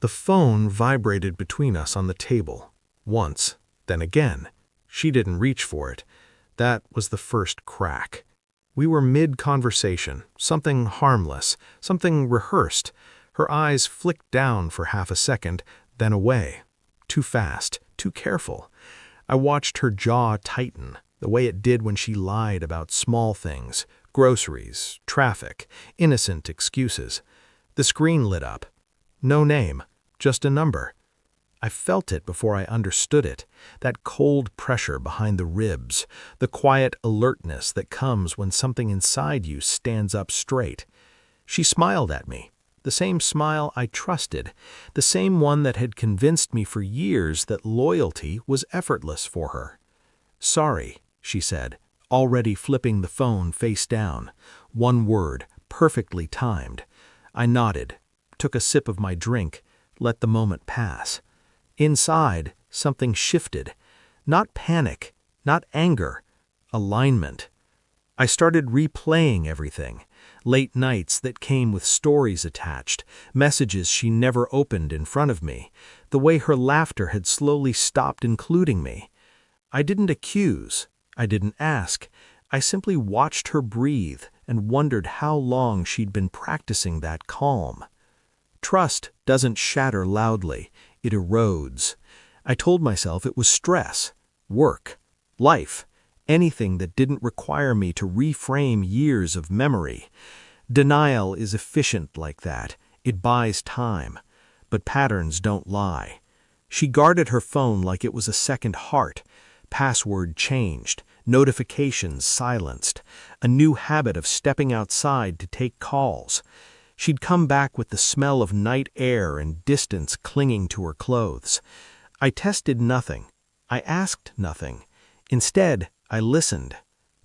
The phone vibrated between us on the table. Once, then again. She didn't reach for it. That was the first crack. We were mid-conversation, something harmless, something rehearsed. Her eyes flicked down for half a second, then away. Too fast, too careful. I watched her jaw tighten, the way it did when she lied about small things, groceries, traffic, innocent excuses. The screen lit up. No name, just a number. I felt it before I understood it, that cold pressure behind the ribs, the quiet alertness that comes when something inside you stands up straight. She smiled at me, the same smile I trusted, the same one that had convinced me for years that loyalty was effortless for her. "Sorry," she said, already flipping the phone face down. One word, perfectly timed. I nodded, took a sip of my drink, let the moment pass. Inside, something shifted. Not panic, not anger, alignment. I started replaying everything. Late nights that came with stories attached, messages she never opened in front of me, the way her laughter had slowly stopped including me. I didn't accuse, I didn't ask. I simply watched her breathe and wondered how long she'd been practicing that calm. Trust doesn't shatter loudly, it erodes. I told myself it was stress, work, life, anything that didn't require me to reframe years of memory. Denial is efficient like that. It buys time. But patterns don't lie. She guarded her phone like it was a second heart. Password changed, notifications silenced, a new habit of stepping outside to take calls. She'd come back with the smell of night air and distance clinging to her clothes. I tested nothing. I asked nothing. Instead, I listened.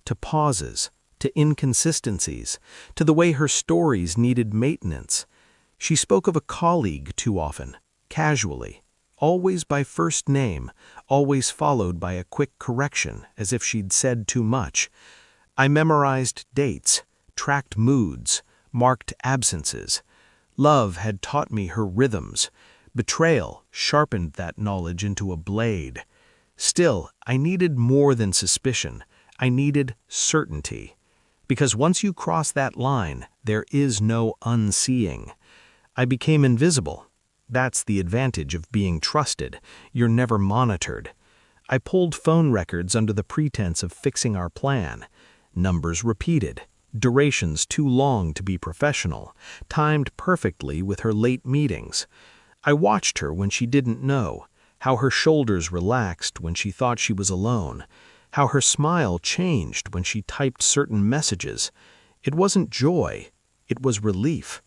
To pauses, to inconsistencies, to the way her stories needed maintenance. She spoke of a colleague too often, casually, always by first name, always followed by a quick correction, as if she'd said too much. I memorized dates, tracked moods, marked absences. Love had taught me her rhythms. Betrayal sharpened that knowledge into a blade. Still, I needed more than suspicion. I needed certainty. Because once you cross that line, there is no unseeing. I became invisible. That's the advantage of being trusted. You're never monitored. I pulled phone records under the pretense of fixing our plan. Numbers repeated. Durations too long to be professional, timed perfectly with her late meetings. I watched her when she didn't know, how her shoulders relaxed when she thought she was alone, how her smile changed when she typed certain messages. It wasn't joy, it was relief.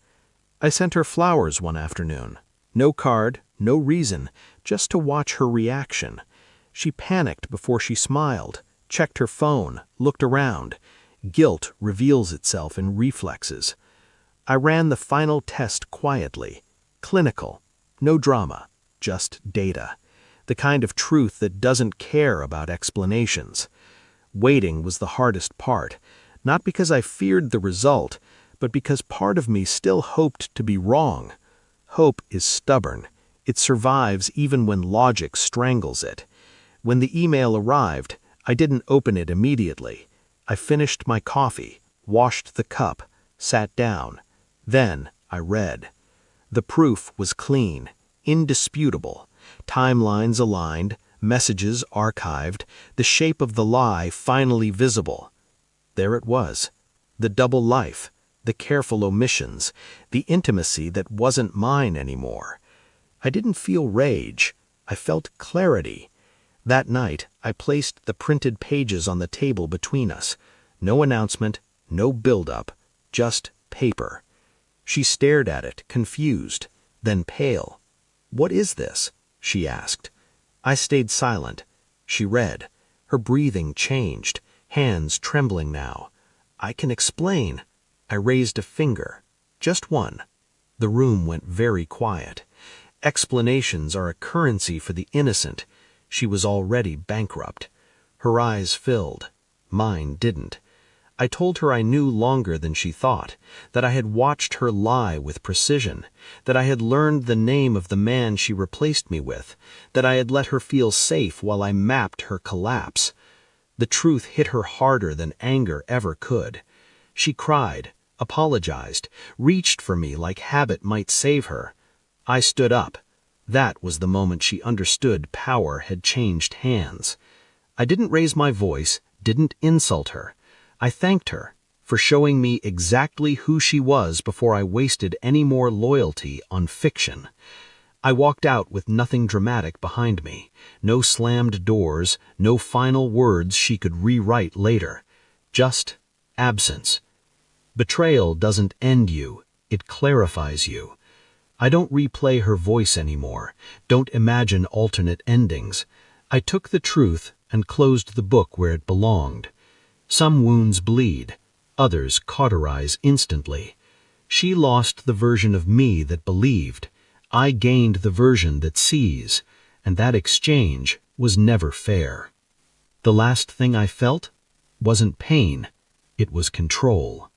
I sent her flowers one afternoon. No card, no reason, just to watch her reaction. She panicked before she smiled, checked her phone, looked around. Guilt reveals itself in reflexes. I ran the final test quietly, clinical, no drama, just data. The kind of truth that doesn't care about explanations. Waiting was the hardest part, not because I feared the result, but because part of me still hoped to be wrong. Hope is stubborn. It survives even when logic strangles it. When the email arrived, I didn't open it immediately. I finished my coffee, washed the cup, sat down. Then I read. The proof was clean, indisputable. Timelines aligned, messages archived, the shape of the lie finally visible. There it was. The double life, the careful omissions, the intimacy that wasn't mine anymore. I didn't feel rage. I felt clarity. That night, I placed the printed pages on the table between us. No announcement, no build-up, just paper. She stared at it, confused, then pale. "What is this?" she asked. I stayed silent. She read. Her breathing changed, hands trembling now. "I can explain." I raised a finger. Just one. The room went very quiet. Explanations are a currency for the innocent. She was already bankrupt. Her eyes filled. Mine didn't. I told her I knew longer than she thought, that I had watched her lie with precision, that I had learned the name of the man she replaced me with, that I had let her feel safe while I mapped her collapse. The truth hit her harder than anger ever could. She cried, apologized, reached for me like habit might save her. I stood up. That was the moment she understood power had changed hands. I didn't raise my voice, didn't insult her. I thanked her for showing me exactly who she was before I wasted any more loyalty on fiction. I walked out with nothing dramatic behind me, no slammed doors, no final words she could rewrite later. Just absence. Betrayal doesn't end you, it clarifies you. I don't replay her voice anymore, don't imagine alternate endings. I took the truth and closed the book where it belonged. Some wounds bleed, others cauterize instantly. She lost the version of me that believed. I gained the version that sees, and that exchange was never fair. The last thing I felt wasn't pain, it was control.